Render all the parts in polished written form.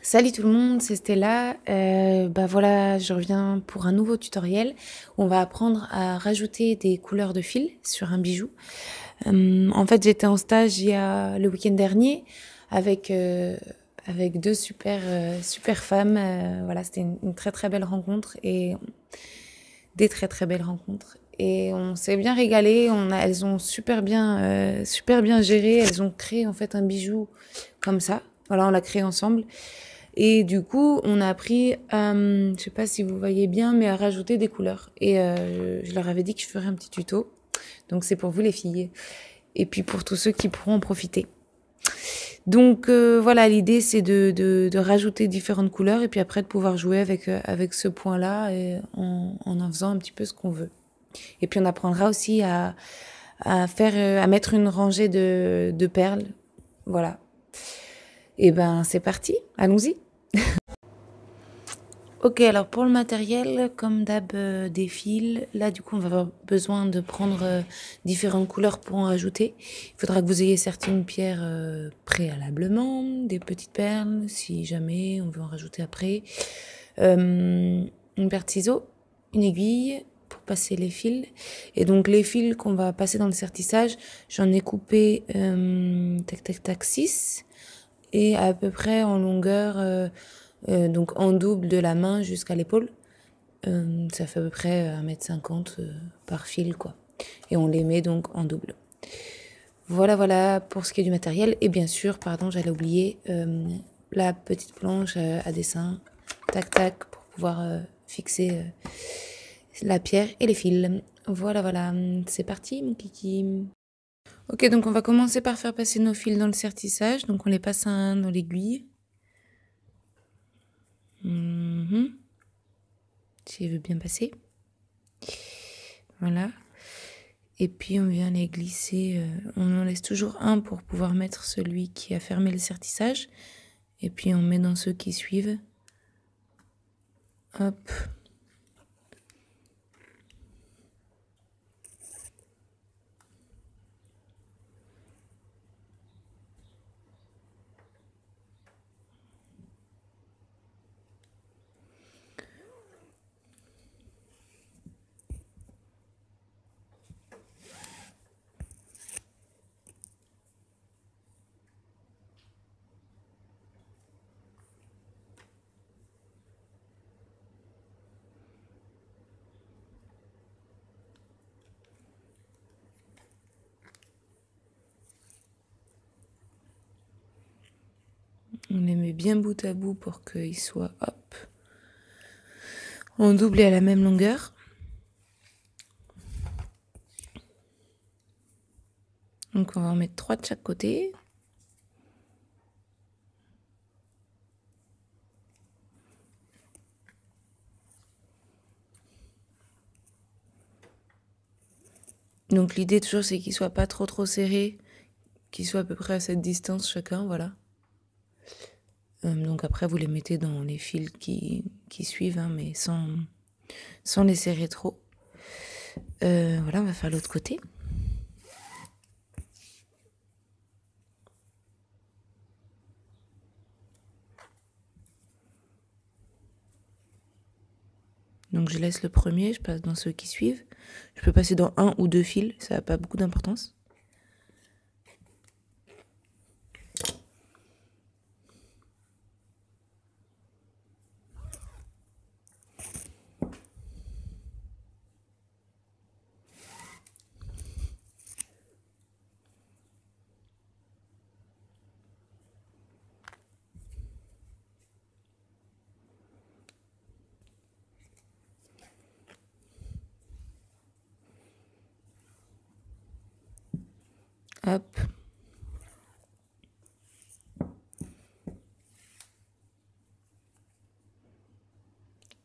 Salut tout le monde, c'est Stella. Voilà, je reviens pour un nouveau tutoriel où on va apprendre à rajouter des couleurs de fil sur un bijou. En fait, j'étais en stage le week-end dernier avec avec deux super femmes. Voilà, c'était une très très belle rencontre et des très très belles rencontres. Et on s'est bien régalé. Elles ont super bien géré. Elles ont créé en fait un bijou comme ça. Voilà, on l'a créé ensemble. Et du coup, on a appris, je sais pas si vous voyez bien, mais à rajouter des couleurs. Et je leur avais dit que je ferais un petit tuto. Donc c'est pour vous les filles. Et puis pour tous ceux qui pourront en profiter. Donc voilà, l'idée c'est de rajouter différentes couleurs et puis après de pouvoir jouer avec ce point-là et en faisant un petit peu ce qu'on veut. Et puis on apprendra aussi à mettre une rangée de perles. Voilà. Et ben c'est parti, allons-y. Ok, alors pour le matériel, comme d'hab, des fils. Là, du coup, on va avoir besoin de prendre différentes couleurs pour en rajouter. Il faudra que vous ayez certaines pierres préalablement, des petites perles, si jamais on veut en rajouter après. Une paire de ciseaux, une aiguille pour passer les fils. Et donc, les fils qu'on va passer dans le sertissage, j'en ai coupé tac tac tac 6 et à peu près en longueur. Donc en double de la main jusqu'à l'épaule. Ça fait à peu près 1,50 m par fil, quoi. Et on les met donc en double. Voilà pour ce qui est du matériel. Et bien sûr, pardon, j'allais oublier la petite planche à dessin. Tac, tac, pour pouvoir fixer la pierre et les fils. Voilà. C'est parti, mon kiki. Ok, donc on va commencer par faire passer nos fils dans le sertissage. Donc on les passe un dans l'aiguille. Si elle veut bien passer. Voilà. Et puis on vient les glisser. On en laisse toujours un pour pouvoir mettre celui qui a fermé le sertissage. Et puis on met dans ceux qui suivent. Hop. On les met bien bout à bout pour qu'ils soient, hop, en double et à la même longueur. Donc on va en mettre 3 de chaque côté. Donc l'idée toujours c'est qu'ils soient pas trop serrés, qu'ils soient à peu près à cette distance chacun, voilà. Donc après vous les mettez dans les fils qui suivent, hein, mais sans les serrer trop. Voilà, on va faire l'autre côté. Donc je laisse le premier, je passe dans ceux qui suivent. Je peux passer dans 1 ou 2 fils, ça n'a pas beaucoup d'importance. Hop.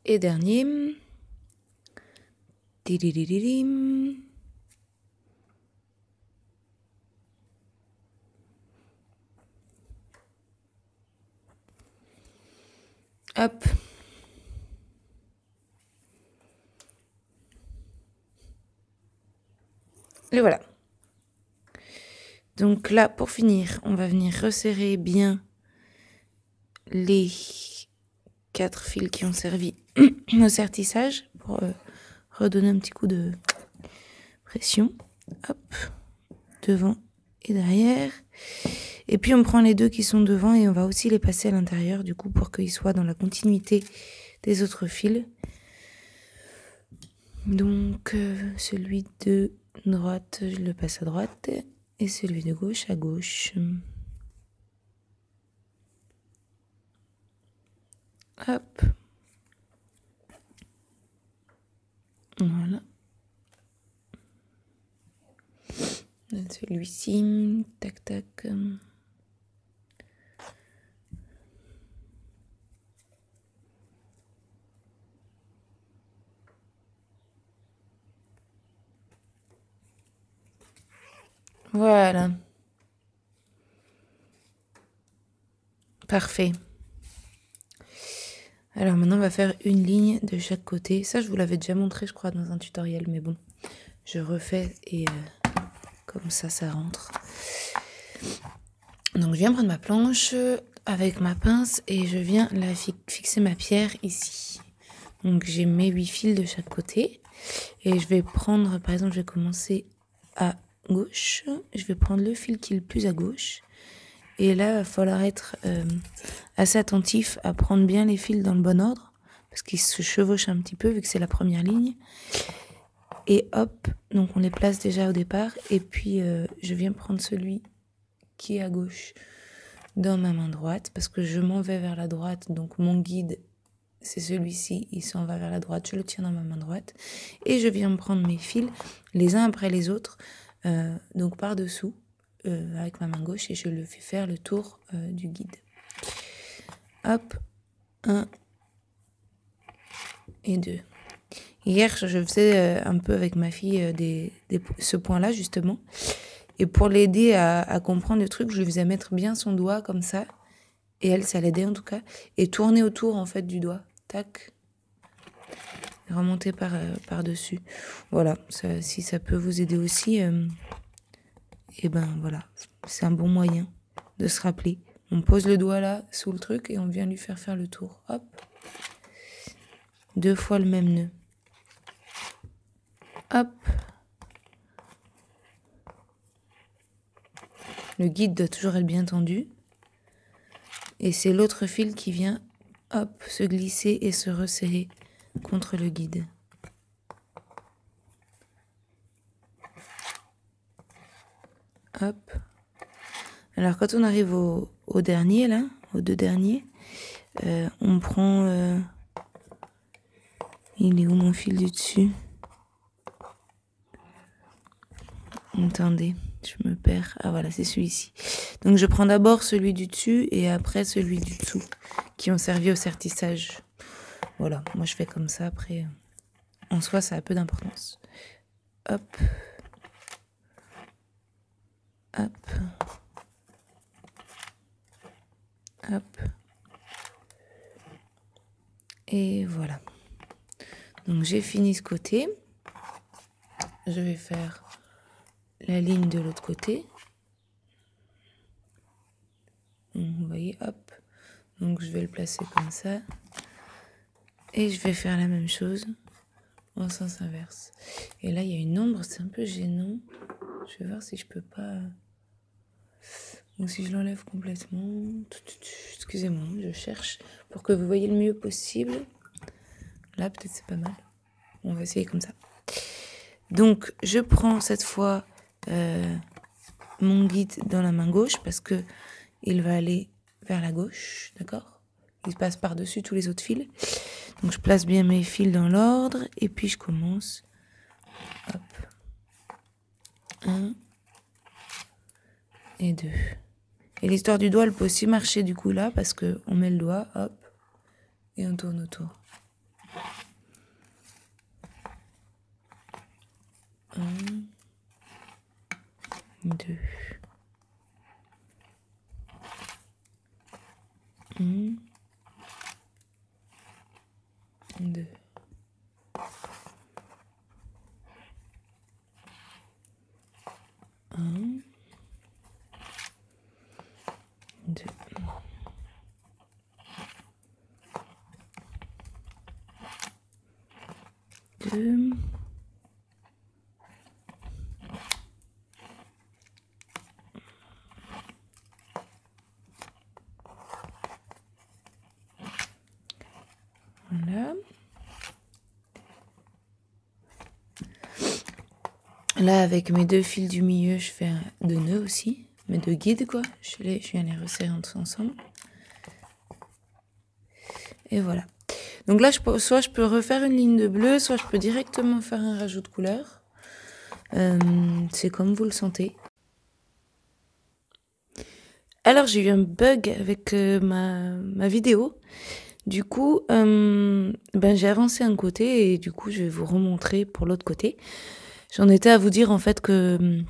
Et dernier. Tidididdim. Hop. Et voilà. Donc là, pour finir, on va venir resserrer bien les 4 fils qui ont servi au sertissage pour redonner un petit coup de pression. Hop, devant et derrière. Et puis on prend les 2 qui sont devant et on va aussi les passer à l'intérieur du coup pour qu'ils soient dans la continuité des autres fils. Donc celui de droite, je le passe à droite et celui de gauche à gauche. Hop. Voilà. Celui-ci, tac tac. Voilà. Parfait. Alors maintenant, on va faire une ligne de chaque côté. Ça, je vous l'avais déjà montré, je crois, dans un tutoriel, mais bon, je refais et comme ça rentre. Donc, je viens prendre ma planche avec ma pince et je viens la fixer ma pierre ici. Donc, j'ai mes 8 fils de chaque côté et je vais prendre, par exemple, je vais commencer à gauche. Je vais prendre le fil qui est le plus à gauche. Et là, il va falloir être assez attentif à prendre bien les fils dans le bon ordre, parce qu'ils se chevauchent un petit peu vu que c'est la première ligne. Et hop, donc on les place déjà au départ. Et puis, je viens prendre celui qui est à gauche dans ma main droite, parce que je m'en vais vers la droite. Donc mon guide, c'est celui-ci, il s'en va vers la droite. Je le tiens dans ma main droite. Et je viens me prendre mes fils, les uns après les autres, donc par-dessous. Avec ma main gauche et je le fais faire le tour du guide. Hop, 1 et 2. Hier, je faisais un peu avec ma fille ce point-là, justement. Et pour l'aider à comprendre le truc, je lui faisais mettre bien son doigt comme ça. Et elle, ça l'aidait en tout cas. Et tourner autour, en fait, du doigt. Tac. Remonter par-dessus. Voilà, si ça peut vous aider aussi, et ben voilà, c'est un bon moyen de se rappeler. On pose le doigt là, sous le truc, et on vient lui faire le tour. Hop. 2 fois le même nœud. Hop. Le guide doit toujours être bien tendu. Et c'est l'autre fil qui vient, hop, se glisser et se resserrer contre le guide. Hop. Alors quand on arrive au dernier, là, aux 2 derniers, on prend... il est où mon fil du dessus? Attendez, je me perds. Ah voilà, c'est celui-ci. Donc je prends d'abord celui du dessus et après celui du dessous qui ont servi au sertissage. Voilà, moi je fais comme ça. Après, en soi, ça a peu d'importance. Hop. Hop. Hop. Et voilà. Donc j'ai fini ce côté. Je vais faire la ligne de l'autre côté. Vous voyez, hop. Donc je vais le placer comme ça. Et je vais faire la même chose en sens inverse. Et là, il y a une ombre, c'est un peu gênant. Je vais voir si je peux pas... Ou si je l'enlève complètement. Excusez-moi, je cherche pour que vous voyez le mieux possible. Là, peut-être c'est pas mal. On va essayer comme ça. Donc, je prends cette fois mon guide dans la main gauche parce que il va aller vers la gauche, d'accord? Il passe par-dessus tous les autres fils. Donc, je place bien mes fils dans l'ordre et puis je commence. Hop. 1 et 2. Et l'histoire du doigt, elle peut aussi marcher du coup là parce qu'on met le doigt, hop, et on tourne autour. 1, 2. 1, 2. 1, 2. 2. Voilà. Là, avec mes 2 fils du milieu, je fais 2 nœuds aussi. Mes 2 guides, quoi. Je viens les resserrer ensemble. Et voilà. Donc là, soit je peux refaire une ligne de bleu, soit je peux directement faire un rajout de couleur. C'est comme vous le sentez. Alors, j'ai eu un bug avec ma vidéo. Du coup, j'ai avancé un côté et du coup, je vais vous remontrer pour l'autre côté. J'en étais à vous dire en fait que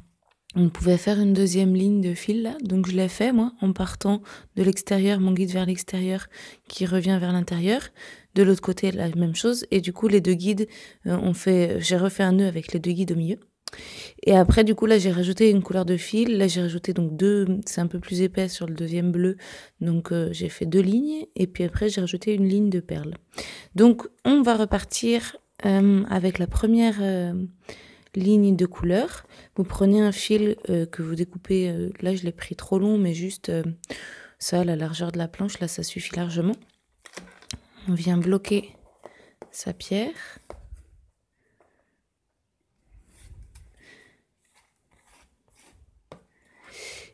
on pouvait faire une deuxième ligne de fil là. Donc je l'ai fait moi en partant de l'extérieur, mon guide vers l'extérieur qui revient vers l'intérieur. De l'autre côté, la même chose. Et du coup, les 2 guides, j'ai refait un nœud avec les 2 guides au milieu. Et après, du coup, là, j'ai rajouté une couleur de fil. Là, j'ai rajouté donc 2, c'est un peu plus épais sur le deuxième bleu. Donc, j'ai fait 2 lignes. Et puis après, j'ai rajouté une ligne de perles. Donc, on va repartir avec la première ligne de couleur. Vous prenez un fil que vous découpez. Là, je l'ai pris trop long, mais juste ça, la largeur de la planche, là, ça suffit largement. On vient bloquer sa pierre.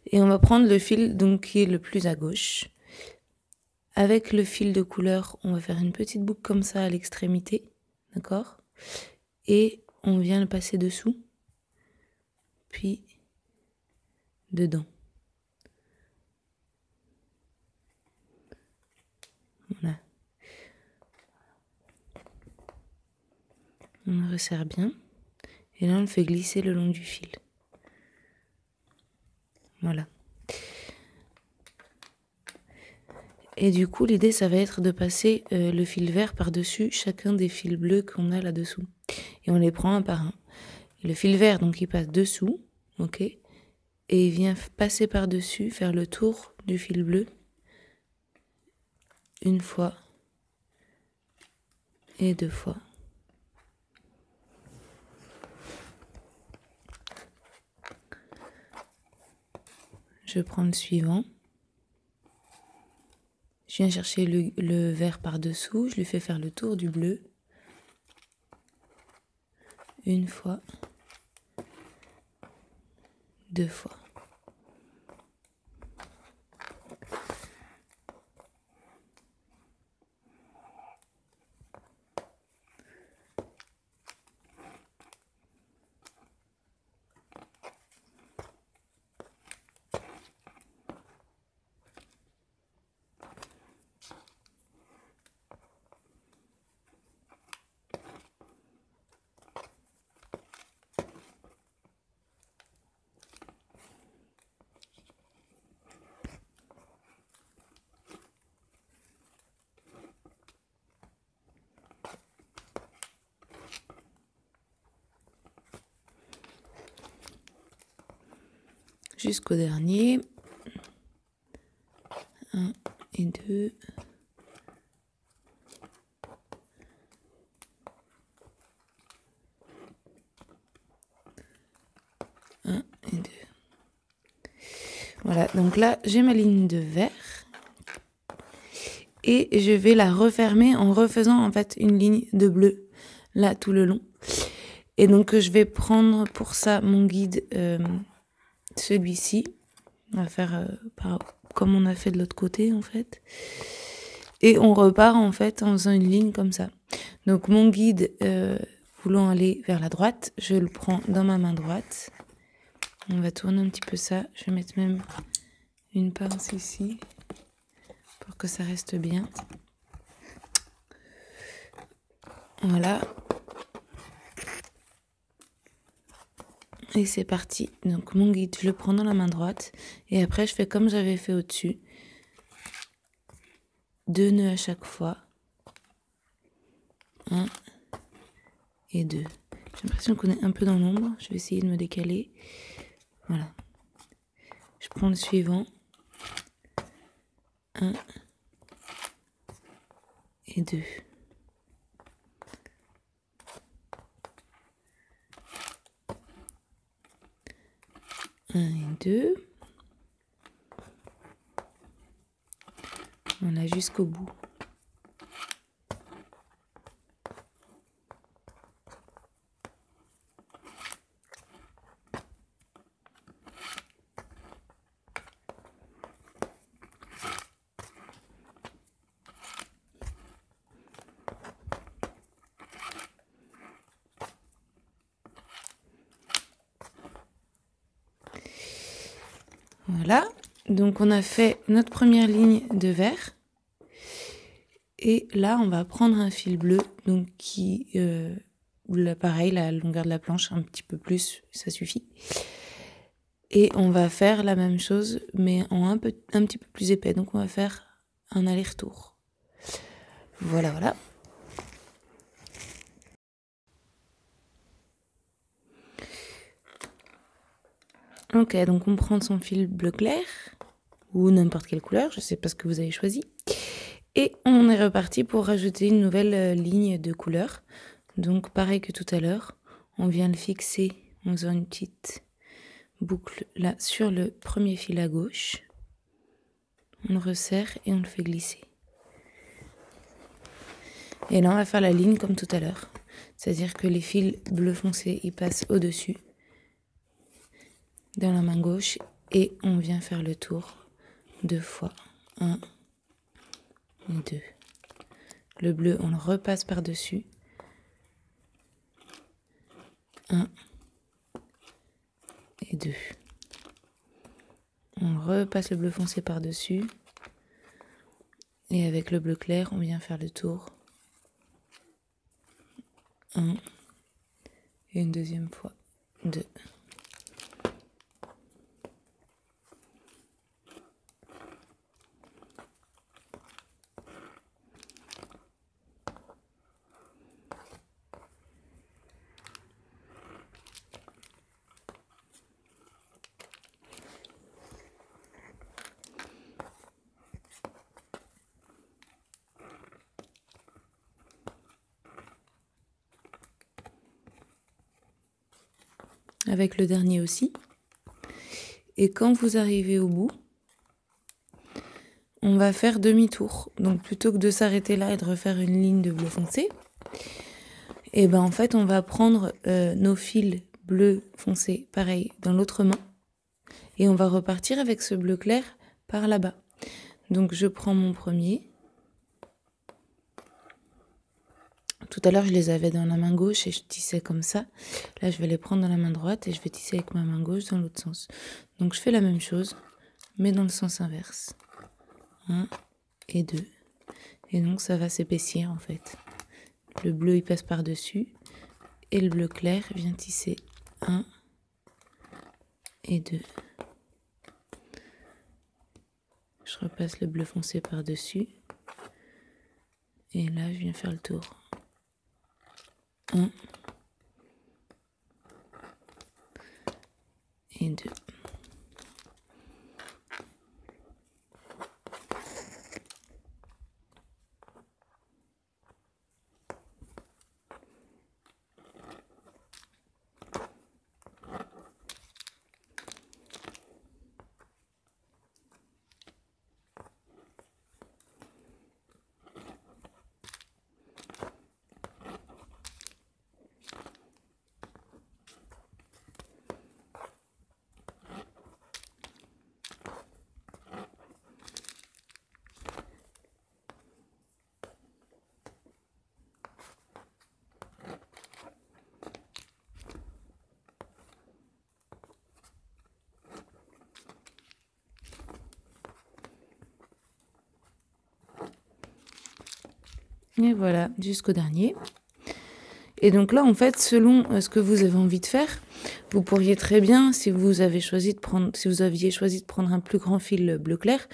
Et on va prendre le fil donc qui est le plus à gauche. Avec le fil de couleur, on va faire une petite boucle comme ça à l'extrémité, d'accord? Et on vient le passer dessous, puis dedans. Voilà. On le resserre bien. Et là, on le fait glisser le long du fil. Voilà. Et du coup, l'idée, ça va être de passer le fil vert par-dessus chacun des fils bleus qu'on a là-dessous. Et on les prend un par un. Et le fil vert, donc, il passe dessous, ok? Et il vient passer par-dessus, faire le tour du fil bleu. Une fois. Et 2 fois. Je prends le suivant. Je viens chercher le vert par-dessous. Je lui fais faire le tour du bleu. Une fois. 2 fois. Jusqu'au dernier. 1 et 2. Et 2. Voilà, donc là, j'ai ma ligne de vert. Et je vais la refermer en refaisant en fait une ligne de bleu, là, tout le long. Et donc, je vais prendre pour ça mon guide, celui-ci. On va faire comme on a fait de l'autre côté, en fait. Et on repart, en fait, en faisant une ligne comme ça. Donc, mon guide, voulant aller vers la droite, je le prends dans ma main droite. On va tourner un petit peu ça. Je vais mettre même une pince ici pour que ça reste bien. Voilà. Et c'est parti. Donc mon guide, je le prends dans la main droite. Et après, je fais comme j'avais fait au-dessus. 2 nœuds à chaque fois. 1 et 2. J'ai l'impression qu'on est un peu dans l'ombre. Je vais essayer de me décaler. Voilà. Je prends le suivant. 1 et 2. et 2. On a jusqu'au bout. Voilà, donc on a fait notre première ligne de vert. Et là, on va prendre un fil bleu, donc qui, pareil, la longueur de la planche, un petit peu plus, ça suffit. Et on va faire la même chose, mais en un petit peu plus épais. Donc on va faire un aller-retour. Voilà, voilà. Ok, donc on prend son fil bleu clair, ou n'importe quelle couleur, je sais pas ce que vous avez choisi. Et on est reparti pour rajouter une nouvelle ligne de couleur. Donc pareil que tout à l'heure, on vient le fixer en faisant une petite boucle là sur le premier fil à gauche. On le resserre et on le fait glisser. Et là on va faire la ligne comme tout à l'heure. C'est-à-dire que les fils bleu foncé ils passent au-dessus dans la main gauche et on vient faire le tour 2 fois. 1 et 2. Le bleu on le repasse par-dessus. 1 et 2. On repasse le bleu foncé par-dessus. Et avec le bleu clair, on vient faire le tour. 1 et une deuxième fois. 2. Avec le dernier aussi. Et quand vous arrivez au bout, on va faire demi-tour. Donc plutôt que de s'arrêter là et de refaire une ligne de bleu foncé, et ben en fait on va prendre nos fils bleu foncé, pareil, dans l'autre main. Et on va repartir avec ce bleu clair par là-bas. Donc je prends mon premier. Tout à l'heure, je les avais dans la main gauche et je tissais comme ça. Là, je vais les prendre dans la main droite et je vais tisser avec ma main gauche dans l'autre sens. Donc, je fais la même chose, mais dans le sens inverse. 1 et 2. Et donc, ça va s'épaissir, en fait. Le bleu, il passe par-dessus. Et le bleu clair vient tisser 1 et 2. Je repasse le bleu foncé par-dessus. Et là, je viens faire le tour. 1 et 2. Et voilà, jusqu'au dernier. Et donc là, en fait, selon ce que vous avez envie de faire, vous pourriez très bien, si vous aviez choisi de prendre un plus grand fil bleu clair,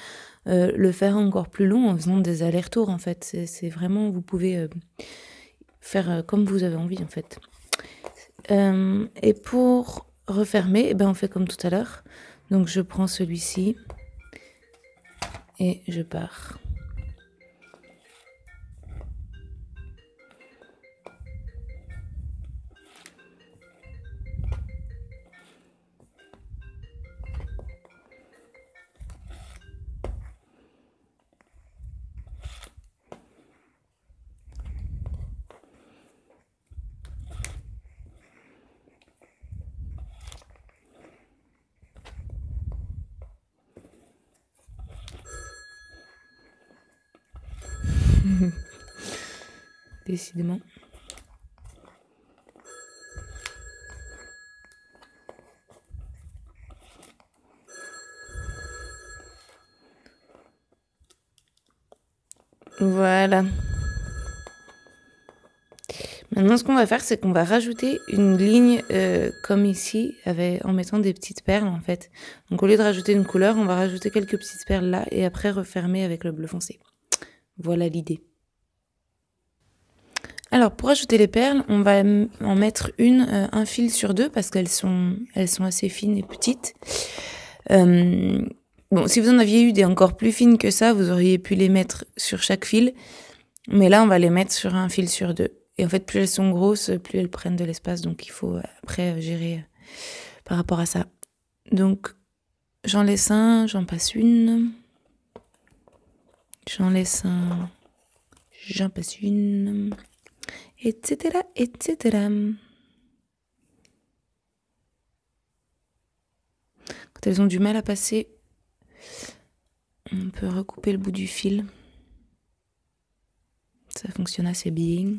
le faire encore plus long en faisant des allers-retours, en fait. C'est vraiment, vous pouvez faire comme vous avez envie, en fait. Et pour refermer, eh ben, on fait comme tout à l'heure. Donc je prends celui-ci et je pars. Décidément. Voilà. Maintenant, ce qu'on va faire, c'est qu'on va rajouter une ligne comme ici, en mettant des petites perles en fait. Donc au lieu de rajouter une couleur, on va rajouter quelques petites perles là et après refermer avec le bleu foncé. Voilà l'idée. Alors pour ajouter les perles, on va en mettre un fil sur deux parce qu'elles sont assez fines et petites. Bon, si vous en aviez eu des encore plus fines que ça, vous auriez pu les mettre sur chaque fil. Mais là, on va les mettre sur un fil sur deux. Et en fait, plus elles sont grosses, plus elles prennent de l'espace. Donc, il faut après gérer par rapport à ça. Donc, j'en laisse un, j'en passe une. J'en laisse un, j'en passe une. Etc., etc. Quand elles ont du mal à passer, on peut recouper le bout du fil. Ça fonctionne assez bien.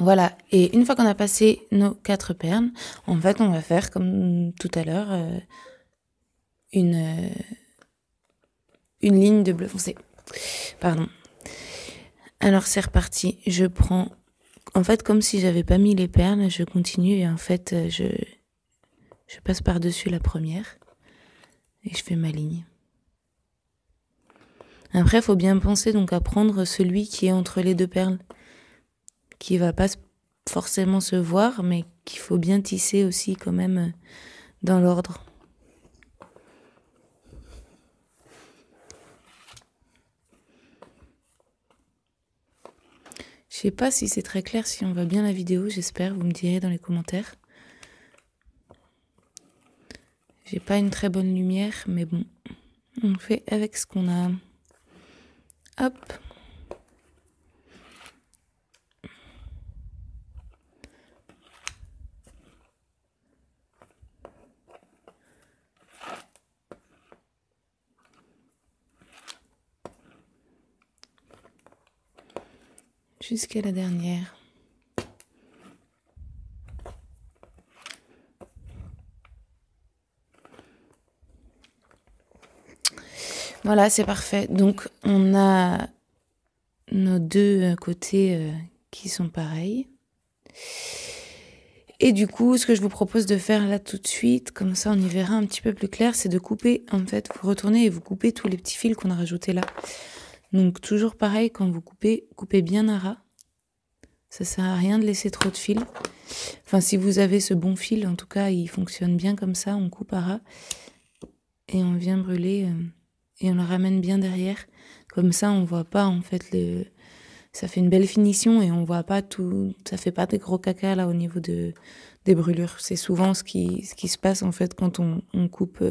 Voilà, et une fois qu'on a passé nos 4 perles, en fait, on va faire comme tout à l'heure une ligne de bleu foncé. Pardon. Alors c'est reparti. Je prends, en fait, comme si j'avais pas mis les perles, je continue et en fait, je passe par-dessus la première et je fais ma ligne. Après, il faut bien penser donc à prendre celui qui est entre les deux perles, qui va pas forcément se voir, mais qu'il faut bien tisser aussi quand même dans l'ordre. Je sais pas si c'est très clair, si on voit bien la vidéo, j'espère, vous me direz dans les commentaires. J'ai pas une très bonne lumière, mais bon, on fait avec ce qu'on a. Hop. Jusqu'à la dernière. Voilà, c'est parfait. Donc, on a nos deux côtés qui sont pareils. Et du coup, ce que je vous propose de faire là tout de suite, comme ça on y verra un petit peu plus clair, c'est de couper, en fait, vous retournez et vous coupez tous les petits fils qu'on a rajoutés là. Donc, toujours pareil, quand vous coupez, coupez bien à ras. Ça sert à rien de laisser trop de fils. Enfin, si vous avez ce bon fil, en tout cas, il fonctionne bien comme ça, on coupe à ras. Et on vient brûler et on le ramène bien derrière. Comme ça, on voit pas, en fait, ça fait une belle finition et on voit pas tout, ça fait pas des gros caca là au niveau des brûlures. C'est souvent ce qui se passe en fait quand on coupe,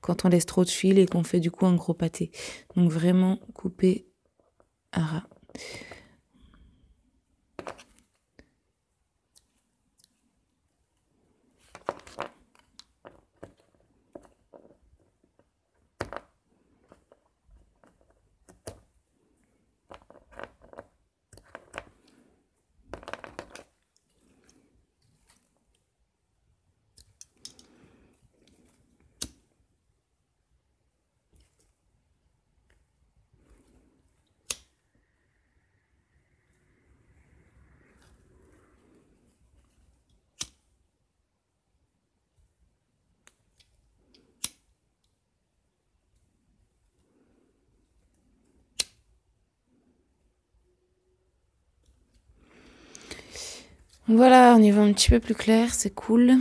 quand on laisse trop de fil et qu'on fait du coup un gros pâté. Donc vraiment couper à ras. Voilà, on y voit un petit peu plus clair, c'est cool.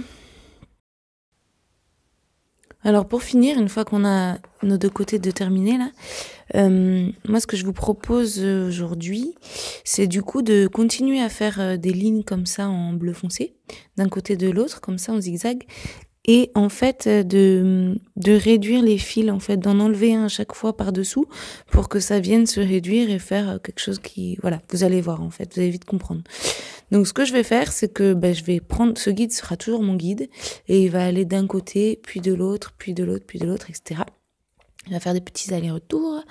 Alors pour finir, une fois qu'on a nos deux côtés de terminer là, moi ce que je vous propose aujourd'hui, c'est du coup de continuer à faire des lignes comme ça en bleu foncé, d'un côté de l'autre, comme ça en zigzag, et en fait de réduire les fils, en fait, d'en enlever un à chaque fois par-dessous pour que ça vienne se réduire et faire quelque chose qui... Voilà, vous allez voir en fait, vous allez vite comprendre. Donc ce que je vais faire, c'est que je vais prendre... Ce guide sera toujours mon guide et il va aller d'un côté, puis de l'autre, puis de l'autre, puis de l'autre, etc. Il va faire des petits allers-retours.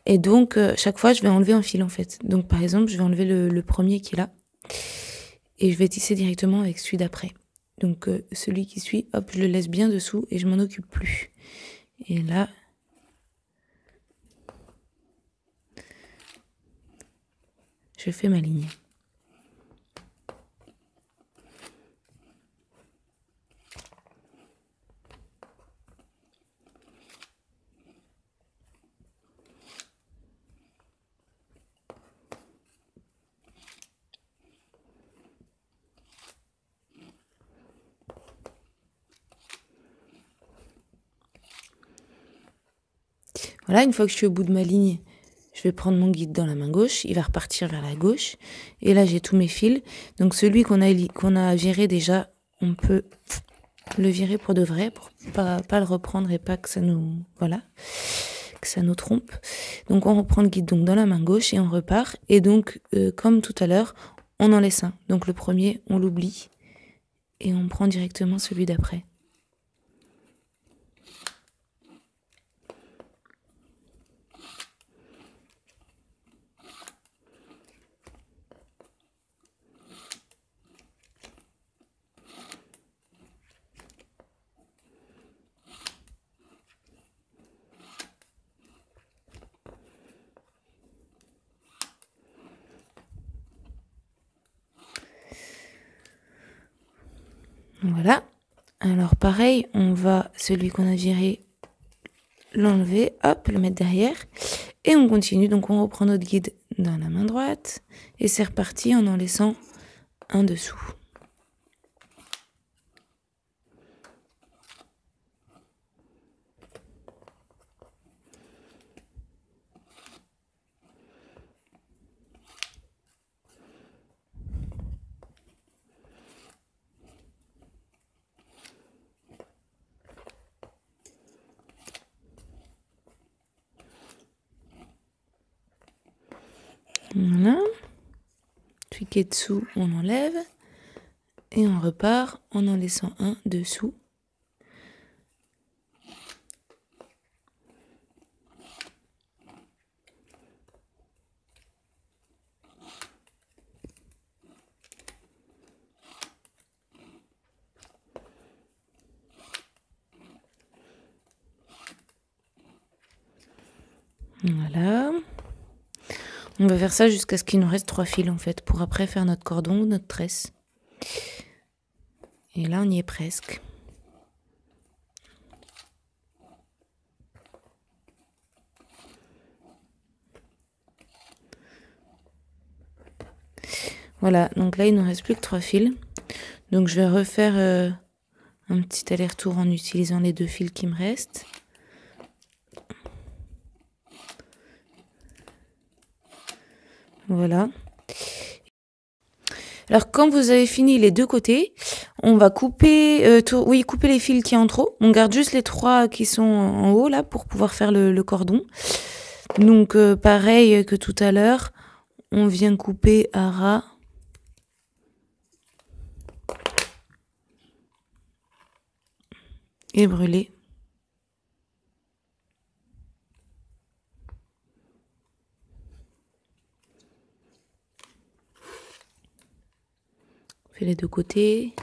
Et donc, chaque fois, je vais enlever un fil, en fait. Donc, par exemple, je vais enlever le premier qui est là. Et je vais tisser directement avec celui d'après. Donc, celui qui suit, hop, je le laisse bien dessous et je m'en occupe plus. Et là, je fais ma ligne. Voilà, une fois que je suis au bout de ma ligne, je vais prendre mon guide dans la main gauche, il va repartir vers la gauche. Et là, j'ai tous mes fils. Donc celui qu'on a viré déjà, on peut le virer pour de vrai, pour pas le reprendre et pas que ça nous... Voilà, que ça nous trompe. Donc on reprend le guide donc dans la main gauche et on repart. Et donc, comme tout à l'heure, on en laisse un. Donc le premier, on l'oublie et on prend directement celui d'après. Voilà. Alors pareil, on va, celui qu'on a viré, l'enlever, hop, le mettre derrière. Et on continue, donc on reprend notre guide dans la main droite. Et c'est reparti en laissant un dessous. Voilà. Celui qui est dessous, on enlève. Et on repart en laissant un dessous. Voilà. On va faire ça jusqu'à ce qu'il nous reste 3 fils en fait, pour après faire notre cordon ou notre tresse. Et là, on y est presque. Voilà, donc là, il ne nous reste plus que 3 fils. Donc, je vais refaire un petit aller-retour en utilisant les 2 fils qui me restent. Voilà. Alors, quand vous avez fini les 2 côtés, on va couper, couper les fils qui sont en trop. On garde juste les 3 qui sont en haut, là, pour pouvoir faire le cordon. Donc, pareil que tout à l'heure, on vient couper à ras. Et brûler. On fait les 2 côtés.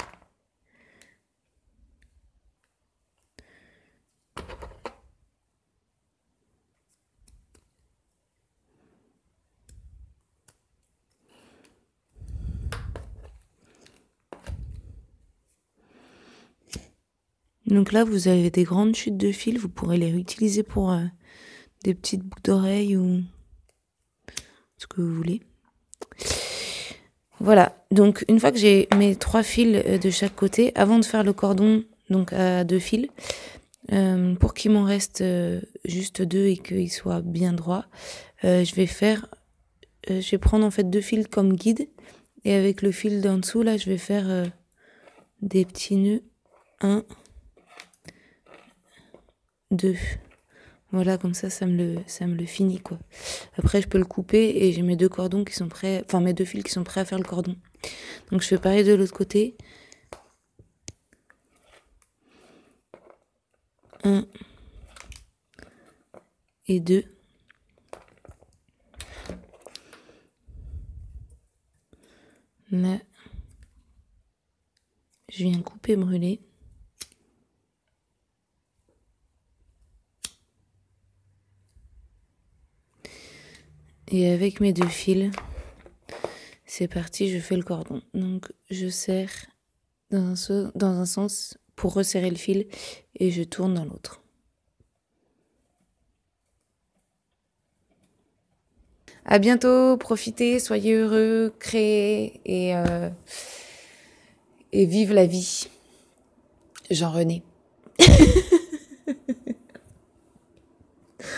Donc là, vous avez des grandes chutes de fil, vous pourrez les réutiliser pour des petites boucles d'oreilles ou ce que vous voulez. Voilà, donc une fois que j'ai mes 3 fils de chaque côté, avant de faire le cordon, donc à 2 fils, pour qu'il m'en reste juste 2 et qu'il soit bien droit, je vais prendre en fait 2 fils comme guide, et avec le fil d'en dessous, là, je vais faire des petits nœuds. 1, 2. Voilà, comme ça me le finit, quoi. Après, je peux le couper et j'ai mes 2 cordons qui sont prêts, enfin mes 2 fils qui sont prêts à faire le cordon. Donc je fais pareil de l'autre côté. 1 et 2. Là, je viens couper, brûler. Et avec mes 2 fils, c'est parti, je fais le cordon. Donc je serre dans un sens pour resserrer le fil et je tourne dans l'autre. À bientôt, profitez, soyez heureux, créez et vive la vie. Jean-René.